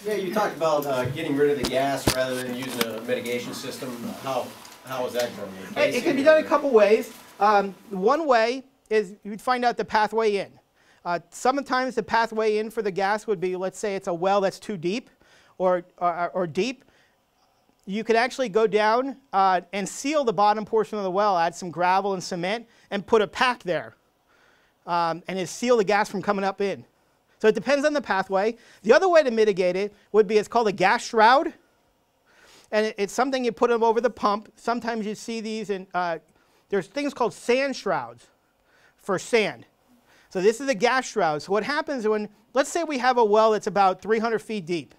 Yeah, you talked about getting rid of the gas rather than using a mitigation system. How is that done? It can be done a couple ways. One way is you'd find out the pathway in. Sometimes the pathway in for the gas would be, let's say it's a well that's too deep or deep. You could actually go down and seal the bottom portion of the well, add some gravel and cement, and put a pack there. And it seal the gas from coming up in. So it depends on the pathway. The other way to mitigate it would be, it's called a gas shroud. And it's something you put them over the pump. Sometimes you see these in, there's things called sand shrouds for sand. So this is a gas shroud. So what happens when, let's say we have a well that's about 300 feet deep,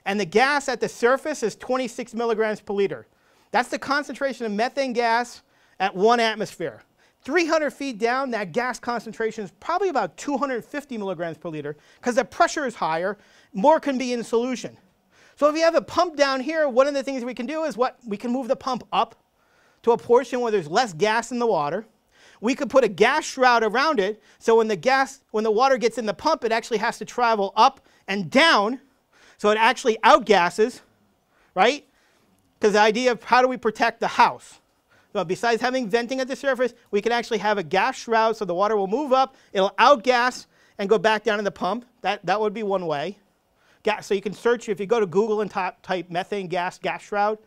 and the gas at the surface is 26 milligrams per liter. That's the concentration of methane gas at 1 atmosphere. 300 feet down, that gas concentration is probably about 250 milligrams per liter, because the pressure is higher, more can be in solution. So if you have a pump down here, one of the things we can do is we can move the pump up to a portion where there's less gas in the water. We could put a gas shroud around it, so when the water gets in the pump, it actually has to travel up and down, so it actually outgasses, right? Because the idea of how do we protect the house? So besides having venting at the surface, we can actually have a gas shroud so the water will move up, it'll outgas and go back down in the pump. That would be one way. So you can search, if you go to Google and type methane gas shroud,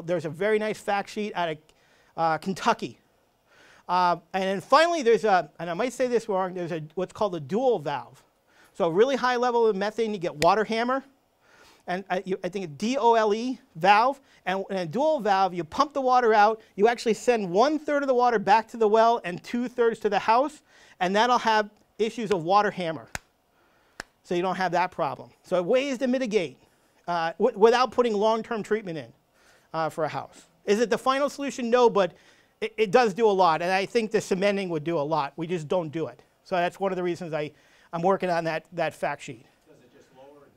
there's a very nice fact sheet out of Kentucky. And then finally, there's and I might say this wrong, there's what's called a dual valve. So a really high level of methane, you get water hammer. And I think a DOLE valve, and in a dual valve, you pump the water out, you actually send 1/3 of the water back to the well and 2/3 to the house, and that'll have issues of water hammer. So you don't have that problem. So ways to mitigate without putting long-term treatment in for a house. Is it the final solution? No, but it does do a lot, and I think the cementing would do a lot. We just don't do it. So that's one of the reasons I'm working on that fact sheet.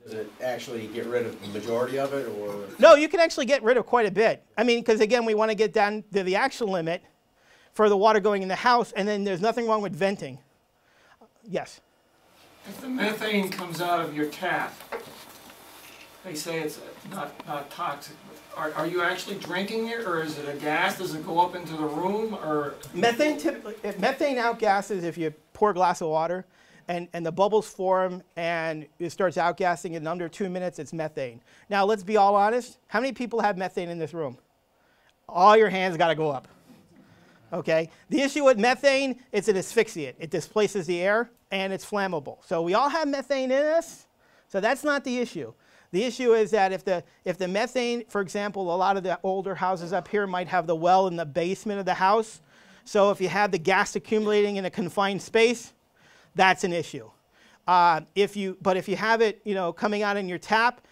Does it actually get rid of the majority of it, or? No, you can actually get rid of quite a bit. I mean, because again, we want to get down to the actual limit for the water going in the house, and then there's nothing wrong with venting. Yes? If the methane comes out of your tap, they say it's not toxic. Are you actually drinking it, or is it a gas? Does it go up into the room, or? Methane outgasses if you pour a glass of water. And the bubbles form, and it starts outgassing in under 2 minutes, it's methane. Now, let's be all honest. How many people have methane in this room? All your hands got to go up. Okay? The issue with methane, it's an asphyxiant. It displaces the air, and it's flammable. So we all have methane in us, so that's not the issue. The issue is that if the methane, for example, a lot of the older houses up here might have the well in the basement of the house. So if you have the gas accumulating in a confined space, that's an issue. But if you have it, coming out in your tap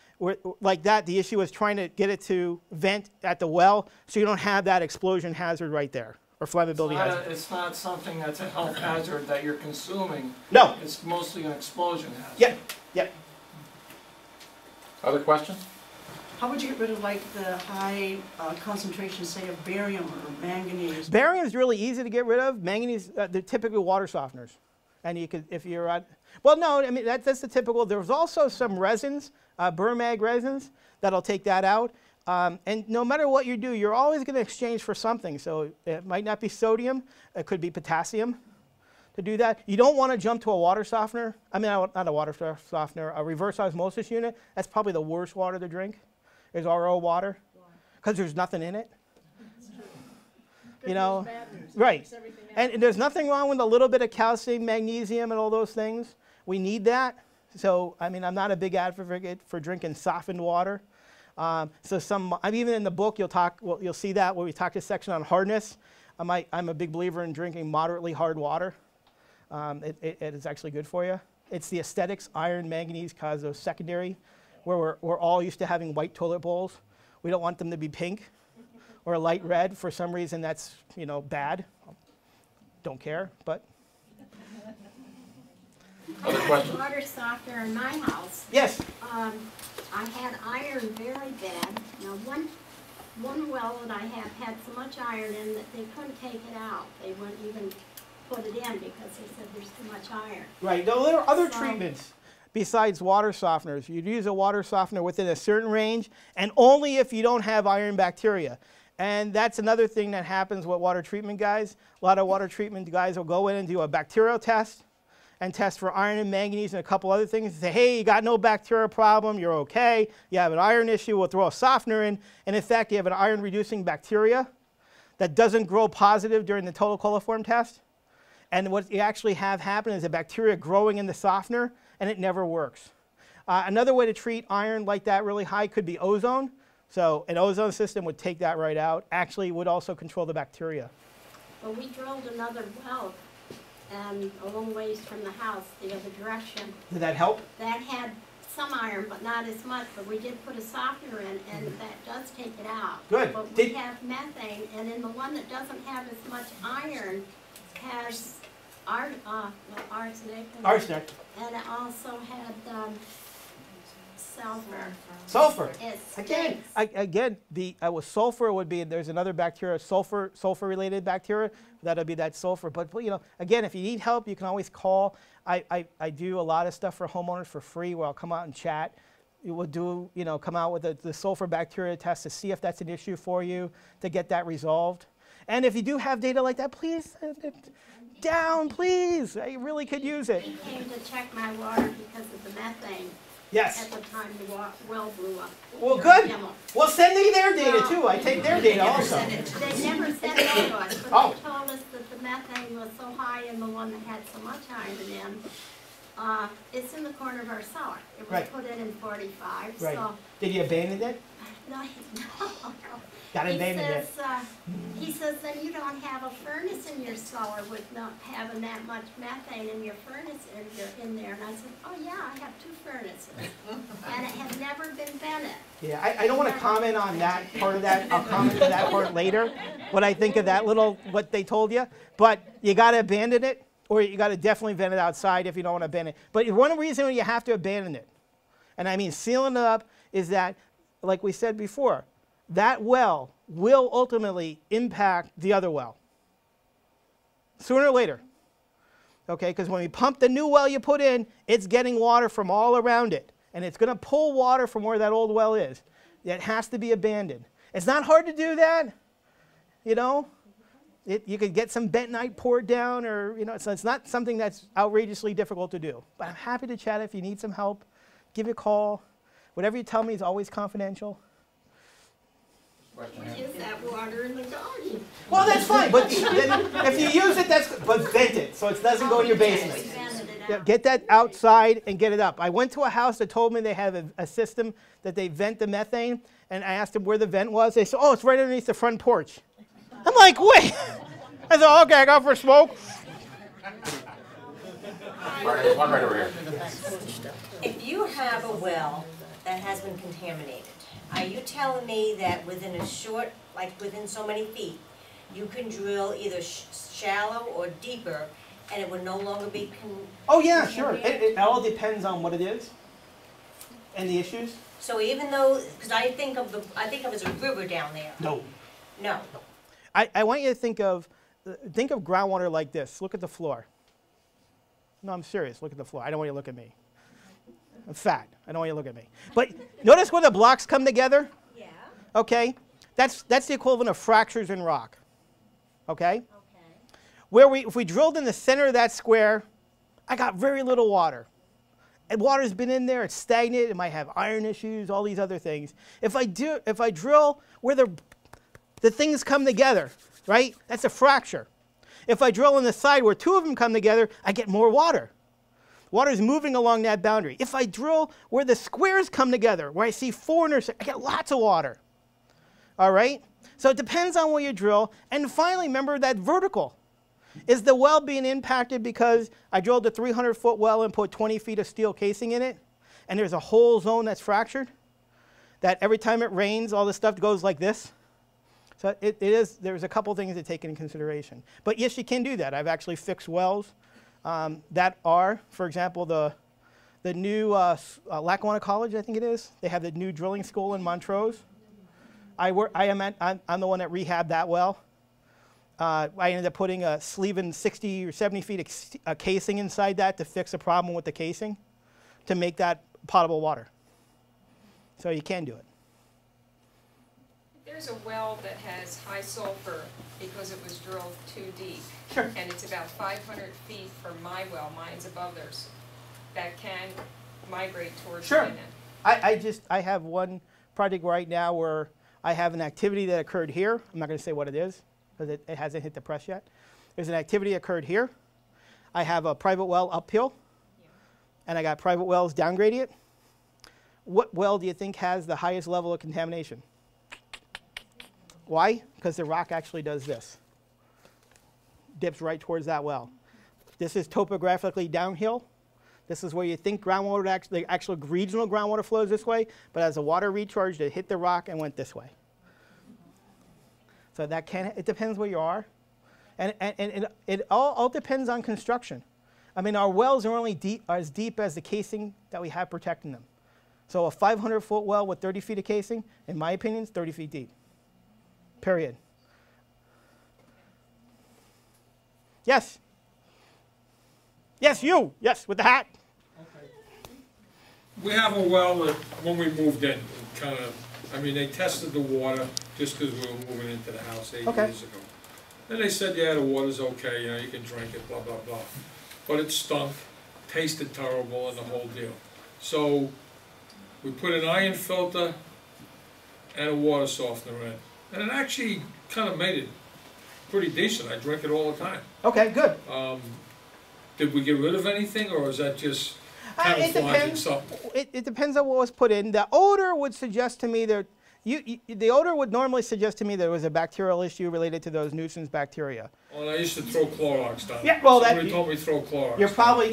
like that, the issue is trying to get it to vent at the well, so you don't have that explosion hazard right there, or flammability hazard. It's not something that's a health hazard that you're consuming. No. It's mostly an explosion hazard. Yep. Yep. Other questions? How would you get rid of like the high concentration, say, of barium or manganese? Barium is really easy to get rid of. Manganese, they're typically water softeners. And you could, if you're on, well, no, I mean, that's the typical. There's also some resins, Burmag resins, that'll take that out. And no matter what you do, you're always going to exchange for something. So it might not be sodium. It could be potassium to do that. You don't want to jump to a water softener. I mean, not a water softener, a reverse osmosis unit. That's probably the worst water to drink, is RO water, because there's nothing in it. Right. And there's nothing wrong with a little bit of calcium, magnesium, and all those things. We need that. So, I mean, I'm not a big advocate for drinking softened water. Even in the book, you'll see that where we talk this section on hardness. I'm a big believer in drinking moderately hard water. It is actually good for you. It's the aesthetics, iron, manganese, cause those secondary, where we're all used to having white toilet bowls. We don't want them to be pink or light red. For some reason, that's bad. Don't care, but. Other questions? Water softener in my house. Yes. I had iron very bad. Now one well that I have had so much iron in that they couldn't take it out. They wouldn't even put it in because they said there's too much iron. Right. No, there are other treatments. besides water softeners. You'd use a water softener within a certain range, and only if you don't have iron bacteria. And that's another thing that happens with water treatment guys. A lot of water treatment guys will go in and do a bacterial test and test for iron and manganese and a couple other things and say, hey, you got no bacterial problem, you're okay. You have an iron issue, we'll throw a softener in. And in fact, you have an iron reducing bacteria that doesn't grow positive during the total coliform test. And what you actually have happen is a bacteria growing in the softener, and it never works. Another way to treat iron like that really high could be ozone. So an ozone system would take that right out. Actually, would also control the bacteria. Well, we drilled another well, and a long ways from the house, the other direction. Did that help? That had some iron, but not as much, but we did put a softener in, and that does take it out. Good. But we have methane, and in the one that doesn't have as much iron, has arsenic. Arsenic. And it also had sulfur. Sulfur. It Again, stinks. with sulfur would be, there's another bacteria, sulfur-related bacteria, that'll be that sulfur. But you know, again, if you need help, you can always call. I do a lot of stuff for homeowners for free where I'll come out and chat. We'll do, you know, come out with the sulfur bacteria test to see if that's an issue for you, to get that resolved. And if you do have data like that, please, down, please. I really could use it. He came to check my water because of the methane. Yes. At the time the well blew up. Well, good. Demo. Well, send me their data too. I take their data also. They never sent it to us, but Oh. they told us that the methane was so high in the one that had so much iron in. It's in the corner of our cellar. It was Right. put in 45, Right. so, Did you abandon it? no, Got abandoned it. he says, then you don't have a furnace in your cellar with not having that much methane in your furnace in there. And I said, oh yeah, I have 2 furnaces. And it had never been vented. Yeah, I don't want to comment on that part of that. I'll comment on that part later, what I think of that little, what they told you. But you got to abandon it, or you got to definitely vent it outside if you don't want to abandon it. But one reason you have to abandon it, and I mean sealing it up, is that, like we said before, that well will ultimately impact the other well, sooner or later. Okay, because when we pump the new well you put in, it's getting water from all around it. And it's going to pull water from where that old well is. It has to be abandoned. It's not hard to do that, you know. You could get some bentonite poured down, or, you know, it's not something that's outrageously difficult to do. But I'm happy to chat if you need some help. Give me a call. Whatever you tell me is always confidential. We use that water in the garden. Well, that's fine, but then if you use it, but vent it so it doesn't go in your basement. We vented it Yeah, out. get that outside and get it up. I went to a house that told me they have a system that they vent the methane, and I asked them where the vent was. They said, oh, it's right underneath the front porch. I'm like, wait. I said, okay, I got for smoke. One right over here. If you have a well that has been contaminated, are you telling me that within a short, like within so many feet, you can drill either shallow or deeper, and it would no longer be Oh, yeah, sure. It all depends on what it is and the issues. So even though, because I think of it as a river down there. No. No. I want you to think of groundwater like this. Look at the floor. No, I'm serious. Look at the floor. I don't want you to look at me. I'm fat. I don't want you to look at me. But notice when the blocks come together? Yeah. Okay? That's the equivalent of fractures in rock. Okay? Okay. If we drilled in the center of that square, I got very little water. And water's been in there, it's stagnant, it might have iron issues, all these other things. If I drill where the things come together, right? That's a fracture. If I drill on the side where 2 of them come together, I get more water. Water is moving along that boundary. If I drill where the squares come together, where I see 4 intersect, I get lots of water. All right? So it depends on where you drill. And finally, remember that vertical. Is the well being impacted because I drilled a 300-foot well and put 20 feet of steel casing in it, and there's a whole zone that's fractured? That every time it rains, all this stuff goes like this? So there's a couple things to take into consideration. But yes, you can do that. I've actually fixed wells that are, for example, the new Lackawanna College, I think it is. They have the new drilling school in Montrose. I'm the one that rehabbed that well. I ended up putting a sleeving 60 or 70 feet of casing inside that to fix a problem with the casing. to make that potable water. So you can do it. There's a well that has high sulfur because it was drilled too deep. Sure. And it's about 500 feet from my well, mine's above theirs, that can migrate towards Sure. the inlet. I have one project right now where I have an activity that occurred here. I'm not going to say what it is because it hasn't hit the press yet. There's an activity occurred here. I have a private well uphill, and I got private wells down gradient. What well do you think has the highest level of contamination? Why? Because the rock actually does this. Dips right towards that well. This is topographically downhill. This is where you think groundwater, the actual regional groundwater flows this way, but as the water recharged, it hit the rock and went this way. So that it depends where you are. And it all depends on construction. I mean, our wells are only as deep as the casing that we have protecting them. So a 500-foot well with 30 feet of casing, in my opinion, is 30 feet deep. Period. Yes? Yes, you. Yes, with the hat. Okay. We have a well that, when we moved in, kind of, I mean, they tested the water just because we were moving into the house 8 years ago. And they said, yeah, the water's okay, you know, you can drink it, blah, blah, blah. But it stunk, tasted terrible, and the whole deal. So we put an iron filter and a water softener in. And it actually kind of made it pretty decent. I drink it all the time. Okay, good. Did we get rid of anything, or is that just camouflaging something? It depends on what was put in. The odor would suggest to me that the odor would normally suggest to me there was a bacterial issue related to those nuisance bacteria. Well, I used to throw Clorox down. Yeah, well, somebody told me to throw Clorox.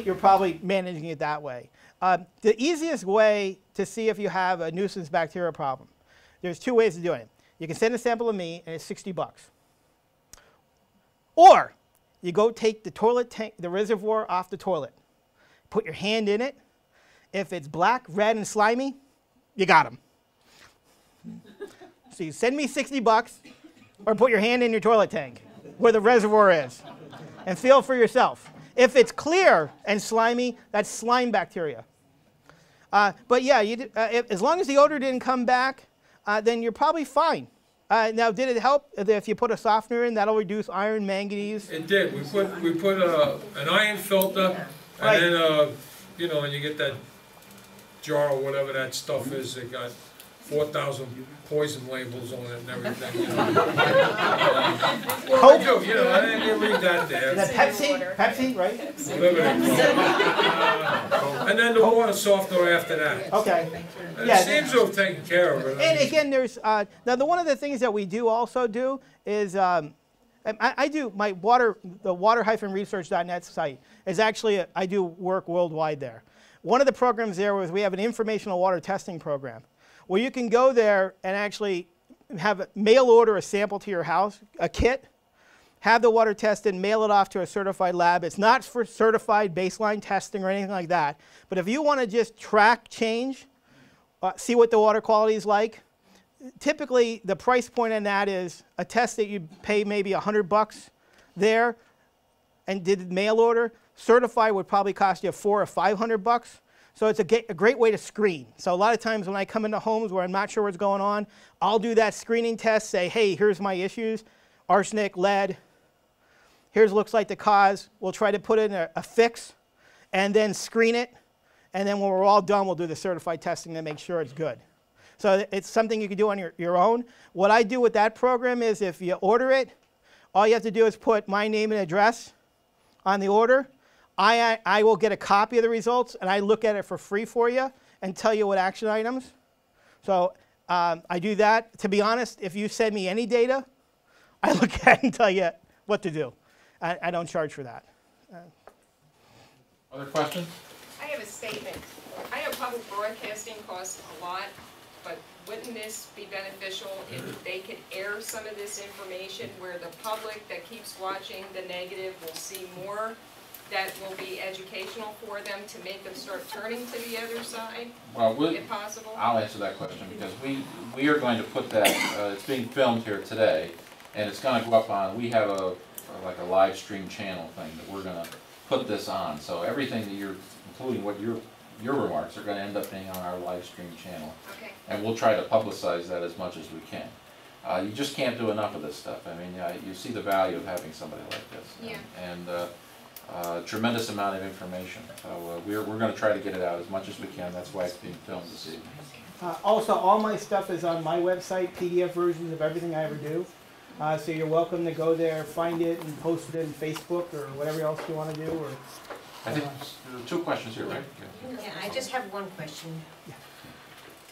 You're probably managing it that way. The easiest way to see if you have a nuisance bacteria problem, there's two ways of doing it. You can send a sample to me, and it's $60. Or you go take the toilet tank, the reservoir off the toilet, put your hand in it. If it's black, red, and slimy, you got them. So you send me $60, or put your hand in your toilet tank where the reservoir is, and feel for yourself. If it's clear and slimy, that's slime bacteria. But yeah, as long as the odor didn't come back, then you're probably fine. Now, did it help if you put a softener in? That'll reduce iron, manganese. It did. We put an iron filter, and then you know, and you get that jar or whatever that stuff is. It got 4,000 poison labels on it and everything. You know. Well, I do. You know, I didn't read that there. That Pepsi, right? Whatever they call it. And then the water softener after that. Okay. And it seems to have taken care of it. And again, there's now one of the things that we do also do is I do my the water-research.net site is actually I do work worldwide there. One of the programs there was we have an informational water testing program where you can go there and actually mail order a sample to your house, a kit, have the water tested, mail it off to a certified lab. It's not for certified baseline testing or anything like that. But if you want to just track change, see what the water quality is like, typically the price point on that is a test that you pay maybe $100 there and did mail order. Certified would probably cost you $400 or $500. So it's a great way to screen. So a lot of times when I come into homes where I'm not sure what's going on, I'll do that screening test, say, hey, here's my issues, arsenic, lead, here's looks like the cause. We'll try to put in a fix and then screen it. And then when we're all done, we'll do the certified testing to make sure it's good. So it's something you can do on your own. What I do with that program is if you order it, all you have to do is put my name and address on the order. I will get a copy of the results, and I look at it for free for you and tell you what action items. So I do that. To be honest, if you send me any data, I look at it and tell you what to do. I don't charge for that. Other questions? I have a statement. I know public broadcasting costs a lot, but wouldn't this be beneficial if they could air some of this information where the public that keeps watching the negative will see more that will be educational for them to make them start turning to the other side, Well, if possible? I'll answer that question because we are going to put that, it's being filmed here today, and it's going to go up on, we have like a live stream channel thing that we're going to put this on. So everything that you're, including what you're your remarks are going to end up being on our live stream channel. Okay. And we'll try to publicize that as much as we can. You just can't do enough of this stuff. I mean, you see the value of having somebody like this. Yeah. And tremendous amount of information. So we're going to try to get it out as much as we can. That's why it's being filmed this evening. Also, all my stuff is on my website, PDF versions of everything I ever do. So you're welcome to go there, find it, and post it in Facebook or whatever else you want to do. Or I think there are 2 questions here, right? Yeah, I just have one question. Yeah.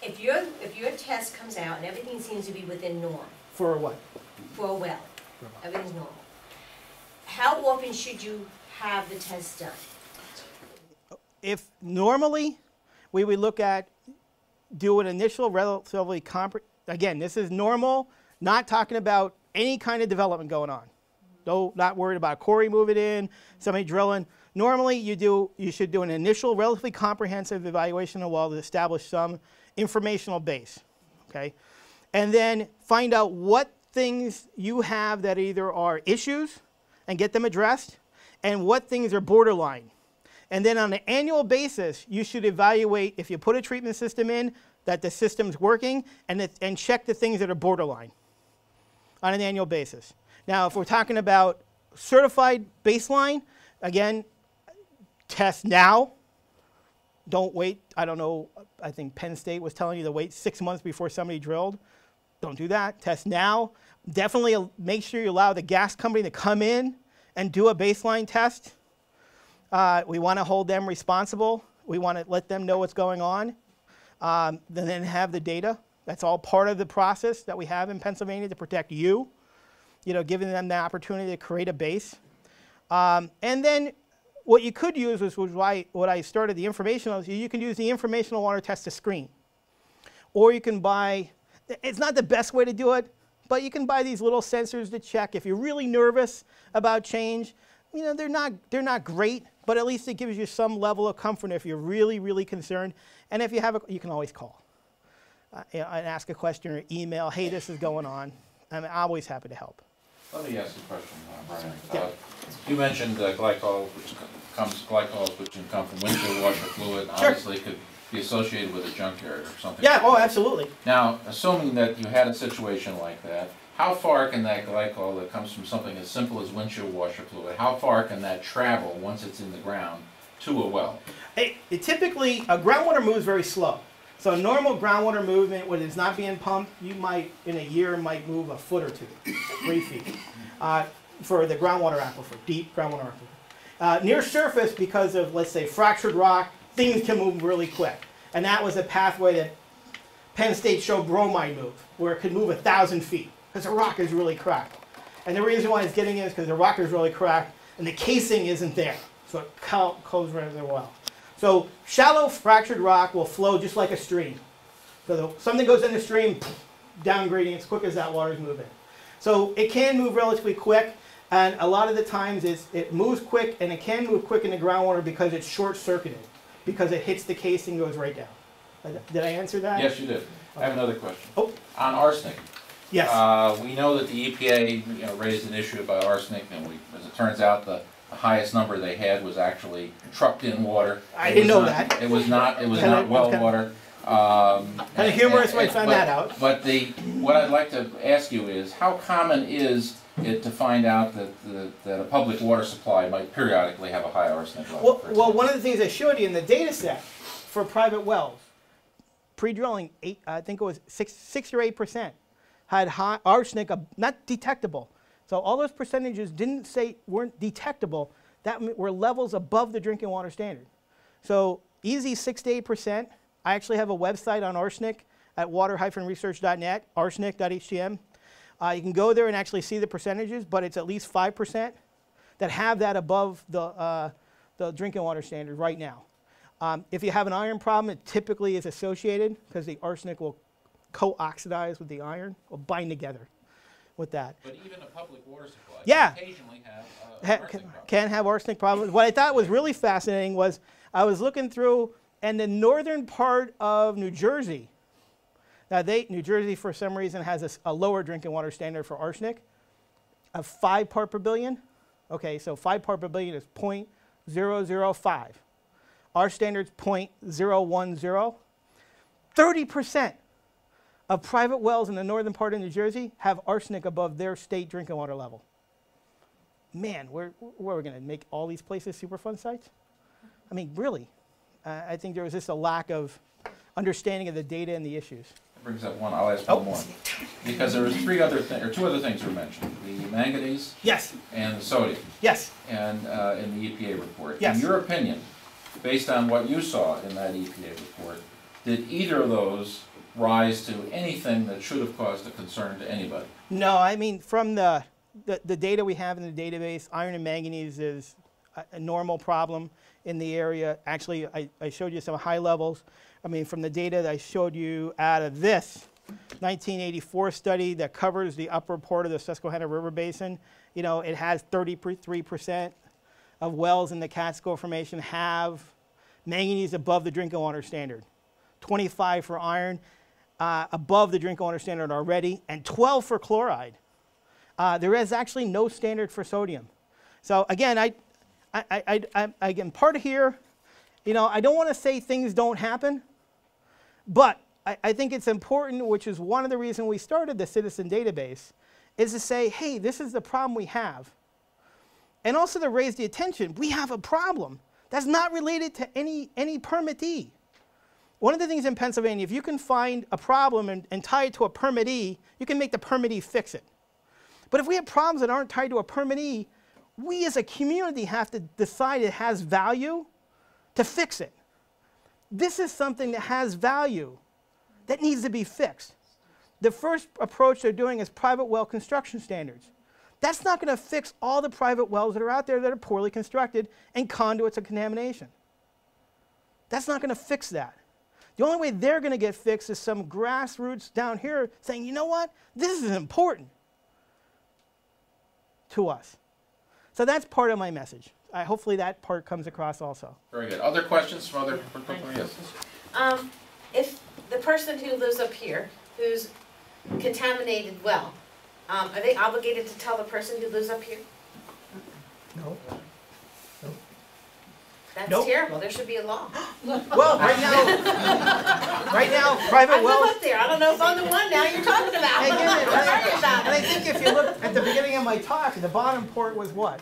If your test comes out and everything seems to be within norm for what? for a well, everything's normal, how often should you have the test done? If normally, we would look at do an initial relatively again, this is normal, not talking about any kind of development going on. No, not worried about a quarry moving in, somebody drilling. Normally, you should do an initial, relatively comprehensive evaluation of the well to establish some informational base, okay? And then find out what things you have that either are issues and get them addressed, and what things are borderline. And then on an annual basis, you should evaluate if you put a treatment system in, that the system's working, and check the things that are borderline on an annual basis. Now, if we're talking about certified baseline, again, test now. Don't wait. I don't know. I think Penn State was telling you to wait 6 months before somebody drilled. Don't do that. Test now. Definitely make sure you allow the gas company to come in and do a baseline test. We want to hold them responsible. We want to let them know what's going on. Then have the data. That's all part of the process that we have in Pennsylvania to protect you. You know, giving them the opportunity to create a base. And then what you could use, which was why what I started the informational, you can use the informational water test to screen. Or you can buy, it's not the best way to do it, but you can buy these little sensors to check. If you're really nervous about change, you know, they're not great, but at least it gives you some level of comfort if you're really, really concerned. And if you have you can always call and ask a question or email, hey, this is going on. I'm always happy to help. Let me ask you a question, Brian. Yeah. You mentioned glycols, which can come from windshield washer fluid, and Sure. obviously could be associated with a junkyard or something. Yeah, oh, absolutely. Now, assuming that you had a situation like that, how far can that glycol that comes from something as simple as windshield washer fluid, how far can that travel once it's in the ground to a well? Typically, groundwater moves very slow. So normal groundwater movement, when it's not being pumped, you might, in a year, might move a foot or 2, 3 feet, for the groundwater aquifer, deep groundwater aquifer. Near surface, because of, let's say, fractured rock, things can move really quick. And that was a pathway that Penn State showed bromide move, where it could move 1,000 feet, because the rock is really cracked. And the reason why it's getting in is because the rock is really cracked, and the casing isn't there, so it goes right in the well. So shallow fractured rock will flow just like a stream. So something goes in the stream, down gradient as quick as that water is moving. So it can move relatively quick, and a lot of the times it moves quick, and it can move quick in the groundwater because it's short-circuited, because it hits the casing and goes right down. Did I answer that? Yes, you did. I have another question. Oh. On arsenic. Yes. We know that the EPA raised an issue about arsenic, and as it turns out, the highest number they had was actually trucked in water. I didn't know that. It was not well water. Kind of humorous when I found that out. But what I'd like to ask you is, how common is it to find out that a public water supply might periodically have a high arsenic level? Well, one of the things I showed you in the data set for private wells, pre-drilling, I think it was 6 or 8% had high arsenic, not detectable. So all those percentages didn't say weren't detectable. That were levels above the drinking water standard. So easy 6 to 8%. I actually have a website on arsenic at water-research.net, arsenic.htm. You can go there and actually see the percentages, but it's at least 5% that have that above the drinking water standard right now. If you have an iron problem, it typically is associated because the arsenic will co-oxidize with the iron, or bind together with that. But even a public water supply Yeah. can occasionally have arsenic problems. Can have arsenic problems. What I thought was really fascinating was I was looking through, and the northern part of New Jersey, now New Jersey for some reason has a lower drinking water standard for arsenic of 5 part per billion. Okay, so 5 part per billion is 0.005. Our standard's 0.010. 30% of private wells in the northern part of New Jersey have arsenic above their state drinking water level. Man, where are we going to make all these places Superfund sites? I mean, really, I think there was just a lack of understanding of the data and the issues. That brings up one, I'll ask one more. Because there was two other things were mentioned, the manganese Yes, and the sodium, yes, and in the EPA report. Yes. In your opinion, based on what you saw in that EPA report, did either of those rise to anything that should have caused a concern to anybody? No, I mean, from the data we have in the database, iron and manganese is a normal problem in the area. Actually, I showed you some high levels. I mean, from the data that I showed you out of this 1984 study that covers the upper part of the Susquehanna River Basin, you know, it has 33% of wells in the Catskill Formation have manganese above the drinking water standard. 25 for iron, above the drinking water standard already, and 12 for chloride. There is actually no standard for sodium. So again, again, part of here, you know, I don't want to say things don't happen, but I think it's important, which is one of the reasons we started the citizen database, is to say, hey, this is the problem we have. And also to raise the attention, we have a problem that's not related to any permittee. One of the things in Pennsylvania, if you can find a problem and tie it to a permittee, you can make the permittee fix it. But if we have problems that aren't tied to a permittee, we as a community have to decide it has value to fix it. This is something that has value that needs to be fixed. The first approach they're doing is private well construction standards. That's not going to fix all the private wells that are out there that are poorly constructed and conduits of contamination. That's not going to fix that. The only way they're going to get fixed is some grassroots down here saying, you know what, this is important to us. So that's part of my message. Hopefully that part comes across also. Very good. Other questions from other? Yes. If the person who lives up here, who's contaminated well, are they obligated to tell the person who lives up here? No. That's Nope. terrible. There should be a law. Well, right now, private I wells. live up there. I don't know if I'm the one now you're talking about. And Sorry about I it. think if you look at the beginning of my talk, the bottom part was what?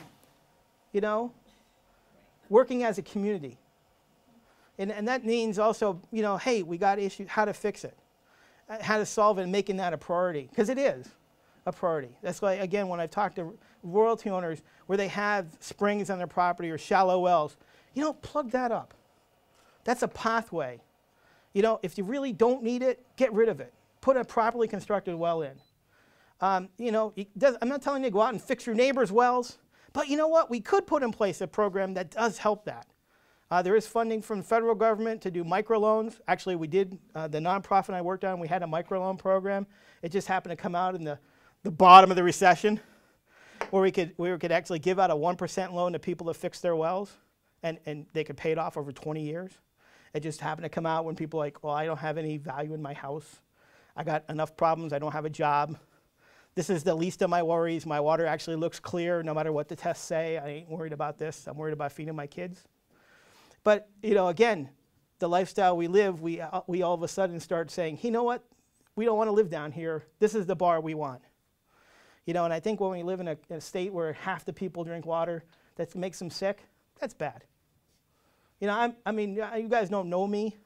You know, working as a community. And that means also, you know, hey, we got issues, how to fix it, how to solve it, and making that a priority, because it is a priority. That's why, again, when I've talked to royalty owners where they have springs on their property or shallow wells, you know, plug that up. That's a pathway. You know, if you really don't need it, get rid of it. Put a properly constructed well in. You know, I'm not telling you to go out and fix your neighbor's wells, but you know what? We could put in place a program that does help that. There is funding from the federal government to do microloans. Actually, we did, the nonprofit I worked on, we had a microloan program. It just happened to come out in the bottom of the recession, where we could actually give out a 1% loan to people to fix their wells, and they could pay it off over 20 years. It just happened to come out when people are like, well, I don't have any value in my house. I got enough problems, I don't have a job. This is the least of my worries. My water actually looks clear no matter what the tests say. I ain't worried about this. I'm worried about feeding my kids. But, you know, again, the lifestyle we live, we all of a sudden start saying, you know what, we don't want to live down here. This is the bar we want. You know, and I think when we live in a state where half the people drink water that makes them sick, that's bad. You know, I mean, you guys don't know me,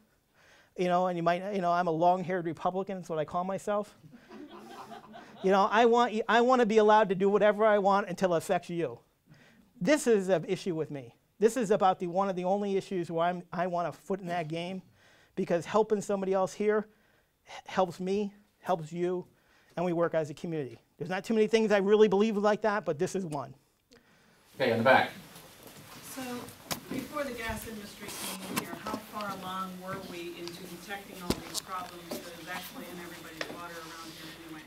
you know, and you might, you know, I'm a long-haired Republican, that's what I call myself. You know, I want to be allowed to do whatever I want until it affects you. This is an issue with me. This is about one of the only issues where I want a foot in that game, because helping somebody else here helps me, helps you, and we work as a community. There's not too many things I really believe like that, but this is one. Okay, in the back. So, before the gas industry came in here, how far along were we into detecting all these problems that is actually in everybody's water around here anyway?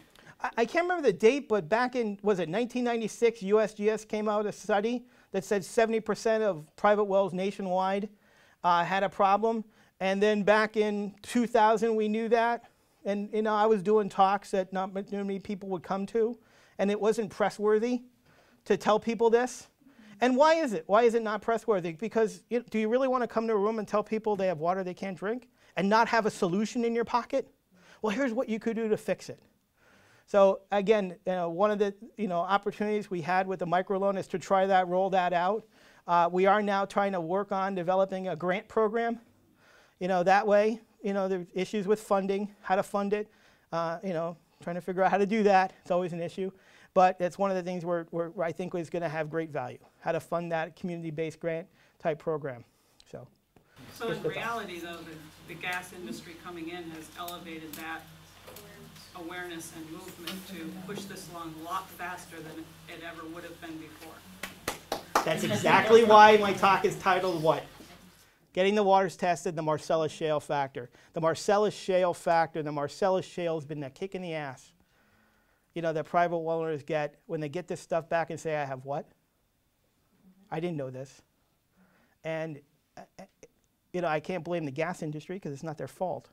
I can't remember the date, but back in, was it 1996, USGS came out with a study that said 70% of private wells nationwide had a problem. And then back in 2000, we knew that. And you know, I was doing talks that not many people would come to, and it wasn't press-worthy to tell people this. And why is it? Why is it not press-worthy? Because do you really want to come to a room and tell people they have water they can't drink and not have a solution in your pocket? Well, here's what you could do to fix it. So again, one of the opportunities we had with the microloan is to try that, roll that out. We are now trying to work on developing a grant program. That way, there's issues with funding, how to fund it. Trying to figure out how to do that. It's always an issue. But it's one of the things where I think is going to have great value, how to fund that community-based grant type program. So in reality, though, the gas industry coming in has elevated that awareness and movement to push this along a lot faster than it ever would have been before. That's exactly why my talk is titled what? Getting the waters tested, the Marcellus Shale factor. The Marcellus Shale factor, the Marcellus Shale has been that kick in the ass, that private well owners get when they get this stuff back and say, I have what? I didn't know this. And, I can't blame the gas industry because it's not their fault.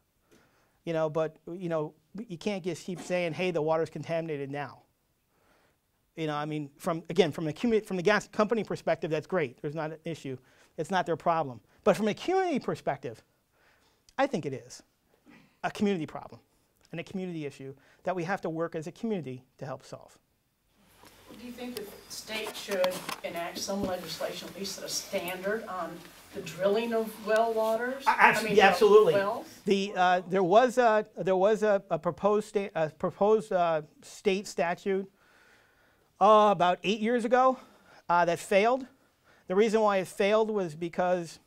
But, you can't just keep saying, hey, the water's contaminated now. From the gas company perspective, that's great. There's not an issue. It's not their problem. But from a community perspective, I think it is a community problem and a community issue that we have to work as a community to help solve. Do you think the state should enact some legislation, at least set a standard on the drilling of well waters? Absolutely. Wells? There was a proposed state statute about 8 years ago that failed. The reason why it failed was because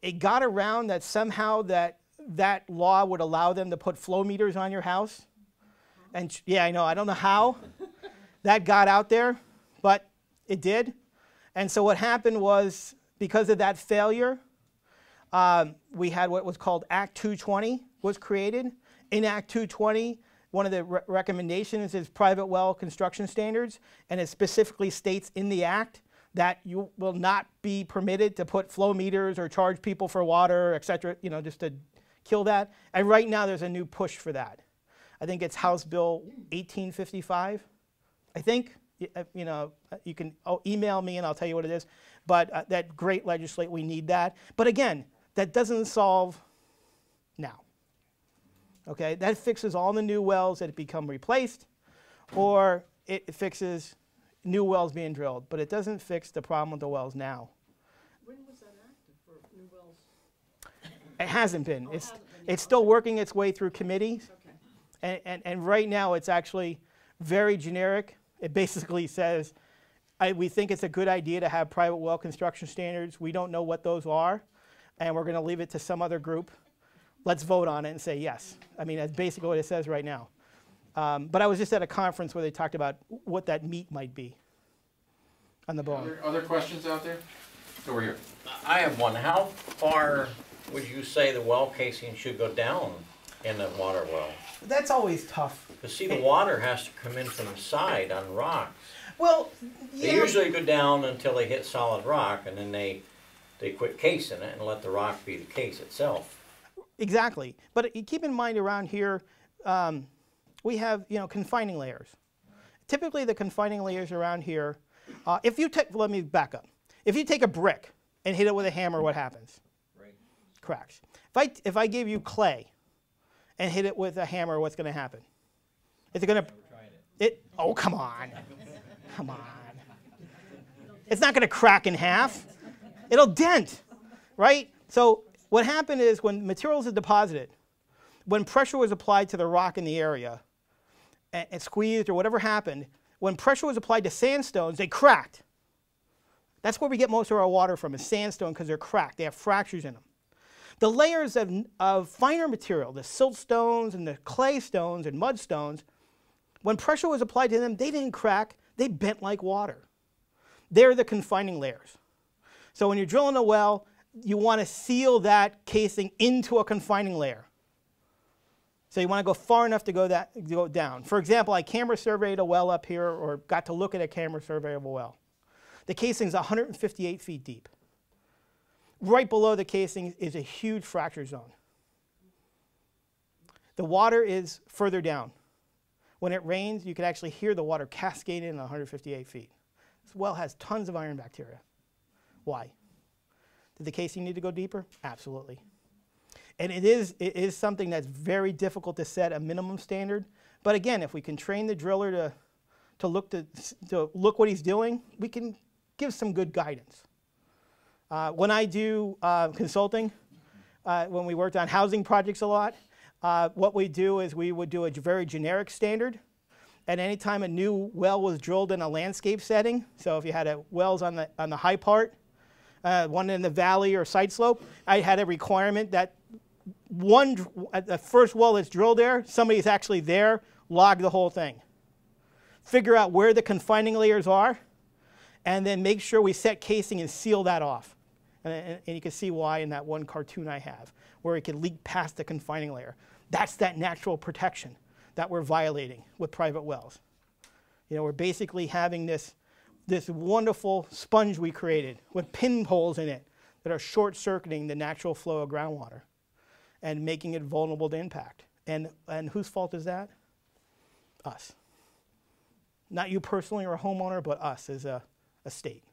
it got around that somehow that law would allow them to put flow meters on your house. And yeah, I know, I don't know how that got out there, but it did. And so what happened was, because of that failure, we had what was called Act 220 was created. In Act 220, one of the recommendations is private well construction standards, and it specifically states in the act that you will not be permitted to put flow meters or charge people for water, et cetera, just to kill that. And right now there's a new push for that. I think it's House Bill 1855, I think. You can email me and I'll tell you what it is. But that great legislate, we need that. But again, that doesn't solve now. Okay, that fixes all the new wells that become replaced, or it fixes new wells being drilled, but it doesn't fix the problem with the wells now. When was that acted for new wells? It hasn't been. It's still working its way through committees. Okay. And right now it's actually very generic. It basically says, we think it's a good idea to have private well construction standards. We don't know what those are, and we're going to leave it to some other group. Let's vote on it and say yes. That's basically what it says right now. But I was just at a conference where they talked about what that meat might be on the bone. Other questions out there? Over here. I have one. How far would you say the well casing should go down in a water well? That's always tough. Because see, the water has to come in from the side on rocks. Well, They usually go down until they hit solid rock, and then they quit casing it and let the rock be the case itself. Exactly. But keep in mind around here, we have confining layers. Typically the confining layers around here, let me back up. If you take a brick and hit it with a hammer, what happens? Right. Cracks. If I give you clay and hit it with a hammer, what's going to happen? Is it going to... Oh, come on. Come on. It's not going to crack in half. It'll dent, right? So what happened is when materials are deposited, when pressure was applied to the rock in the area and squeezed or whatever happened, when pressure was applied to sandstones, they cracked. That's where we get most of our water from, is sandstone, because they're cracked. They have fractures in them. The layers of finer material, the siltstones and the clay stones and mudstones, when pressure was applied to them, they didn't crack. They bent like water. They're the confining layers. So when you're drilling a well, you want to seal that casing into a confining layer. So you want to go far enough to go down. For example, I camera surveyed a well up here, or got to look at a camera survey of a well. The casing is 158 feet deep. Right below the casing is a huge fracture zone. The water is further down. When it rains, you can actually hear the water cascading in 158 feet. This well has tons of iron bacteria. Why? Did the casing need to go deeper? Absolutely. And it is something that's very difficult to set a minimum standard. But again, if we can train the driller to look what he's doing, we can give some good guidance. When I do consulting, when we worked on housing projects a lot, what we do is we would do a very generic standard. And anytime a new well was drilled in a landscape setting, so if you had wells on the high part, one in the valley or side slope, I had a requirement that the first well that's drilled there, somebody's actually there, log the whole thing. Figure out where the confining layers are, and then make sure we set casing and seal that off. And you can see why in that one cartoon I have, where it could leak past the confining layer. That's that natural protection that we're violating with private wells. You know, we're basically having this wonderful sponge we created with pinholes in it that are short-circuiting the natural flow of groundwater and making it vulnerable to impact. And whose fault is that? Us. Not you personally or a homeowner, but us as a state.